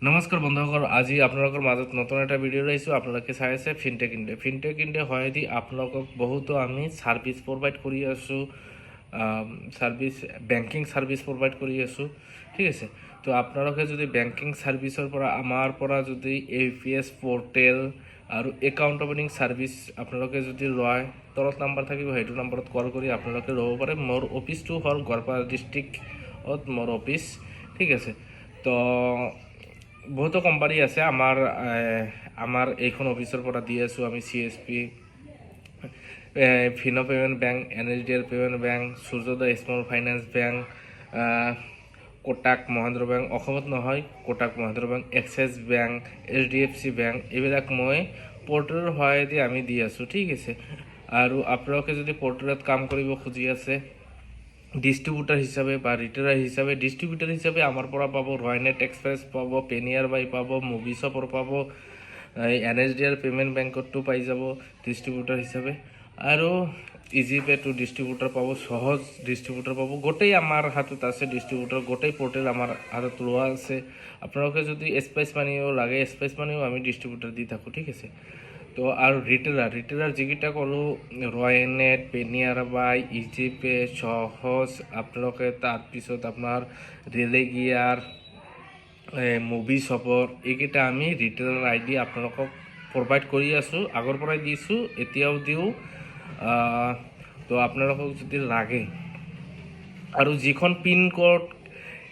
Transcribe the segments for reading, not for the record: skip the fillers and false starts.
নমস্কাৰ বন্ধুসকল, আজি আপোনালোকৰ মাজত নতুন এটা ভিডিঅ' লৈছোঁ। আপোনালোকে চাই আছে ফিনটেক ইণ্ডিয়া। ফিনটেক ইণ্ডিয়া হয়দি আপোনালোকক বহুতো আমি ছাৰ্ভিচ প্ৰভাইড কৰি আছোঁ, বেংকিং ছাৰ্ভিচ প্ৰভাইড কৰি আছোঁ। ঠিক আছে, তো আপোনালোকে যদি বেংকিং ছাৰ্ভিচৰ পৰা আমাৰ পৰা যদি APS পৰ্টেল আৰু একাউণ্ট অপেনিং ছাৰ্ভিচ আপোনালোকে যদি লয়, তলত নাম্বাৰ থাকিব, সেইটো নাম্বাৰত কল কৰি আপোনালোকে ল'ব পাৰে। মোৰ অফিচটো হ'ল গোৱালপাৰা ডিষ্ট্ৰিক্টত মোৰ অফিচ। ঠিক আছে, তো বহুতো কোম্পানী আছে আমাৰ এইখন অফিচৰ পৰা দি আছোঁ আমি। CSP, Fino payment bank, NSDL payment bank, Suryoday small finance bank, Kotak Mahindra bank, অসমত নহয় Kotak Mahindra bank, Axis bank, HDFC bank, এইবিলাক মই পৰ্টেলৰ সহায়েদি আমি দি আছোঁ। ঠিক আছে, আৰু আপোনালোকে যদি পৰ্টেলত কাম কৰিব খুজি আছে ডিষ্ট্ৰিবিউটাৰ হিচাপে বা ৰিটেইলাৰ হিচাপে, ডিষ্ট্ৰিবিউটাৰ হিচাপে আমাৰ পৰা পাব, ৰয়নেট এক্সপ্ৰেছ পাব, পেনিয়াৰ বাই পাব, মুভি শ্বপৰ পাব, NSDL পেমেণ্ট বেংকতো পাই যাব ডিষ্ট্ৰিবিউটাৰ হিচাপে, আৰু ইজিপে টু ডিষ্ট্ৰিবিউটাৰ পাব, সহজ ডিষ্ট্ৰিবিউটাৰ পাব। গোটেই আমাৰ হাতত আছে ডিষ্ট্ৰিবিউটাৰ, গোটেই পৰ্টেল আমাৰ হাতত লোৱা আছে। আপোনালোকে যদি স্পাইচ মানিও লাগে, স্পাইচ মানিও আমি ডিষ্ট্ৰিবিউটাৰ দি থাকোঁ। ঠিক আছে, তো আৰু ৰিটেইলাৰ যিকেইটা ক'লোঁ, ৰয়নেট, পেনিয়াৰ বাই, ইজিপে, সহজ, আপোনালোকে তাৰপিছত আপোনাৰ ৰেলেগিয়াৰ, মুভি শ্বপৰ, এইকেইটা আমি ৰিটেইলাৰ ID আপোনালোকক প্ৰভাইড কৰি আছোঁ, আগৰ পৰাই দিছোঁ, এতিয়াও দিওঁ। তো আপোনালোকক যদি লাগে, আৰু যিখন পিনক'ড,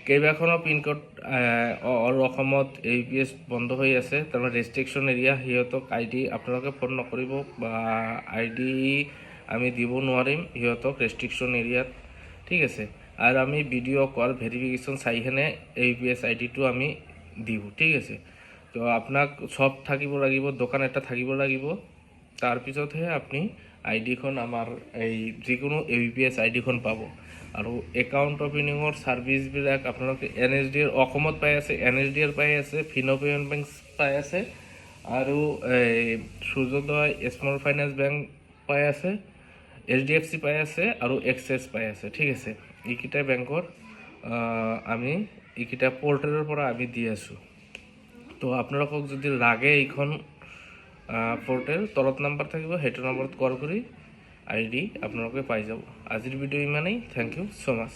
কেইবাখনো পিনক'ড অল অসমত APS বন্ধ হৈ আছে, তাৰমানে ৰেষ্ট্ৰিকশ্যন এৰিয়া, সিহঁতক ID আপোনালোকে ফোন নকৰিব বা ID আমি দিব নোৱাৰিম সিহঁতক ৰেষ্ট্ৰিকশ্যন এৰিয়াত। ঠিক আছে, আৰু আমি ভিডিঅ' কল ভেৰিফিকেশ্যন চাইকেনে APS IDটো আমি দিওঁ। ঠিক আছে, তো আপোনাক চব থাকিব লাগিব, দোকান এটা থাকিব লাগিব, তাৰপিছতহে আপুনি আইডিখন আমাৰ এই যিকোনো APS IDখন পাব। আৰু একাউণ্ট অপেনিঙৰ ছাৰ্ভিচবিলাক আপোনালোকে NSDL অসমত পাই আছে, NSDL পাই আছে, ফিনো পেমেণ্ট বেংক পাই আছে, আৰু সূৰ্যোদয় স্মল ফাইনেন্স বেংক পাই আছে, HDFC পাই আছে, আৰু এক্সিছ পাই আছে। ঠিক আছে, এইকেইটা বেংকৰ আমি এইকেইটা পৰ্টেলৰ পৰা আমি দি আছোঁ। তো আপোনালোকক যদি লাগে এইখন পৰ্টেল, তলত নাম্বাৰ থাকিব, সেইটো নাম্বাৰত কল কৰি ID আপোনালোকে পাই যাব। আজিৰ ভিডিঅ' ইমানেই। Thank you so' much.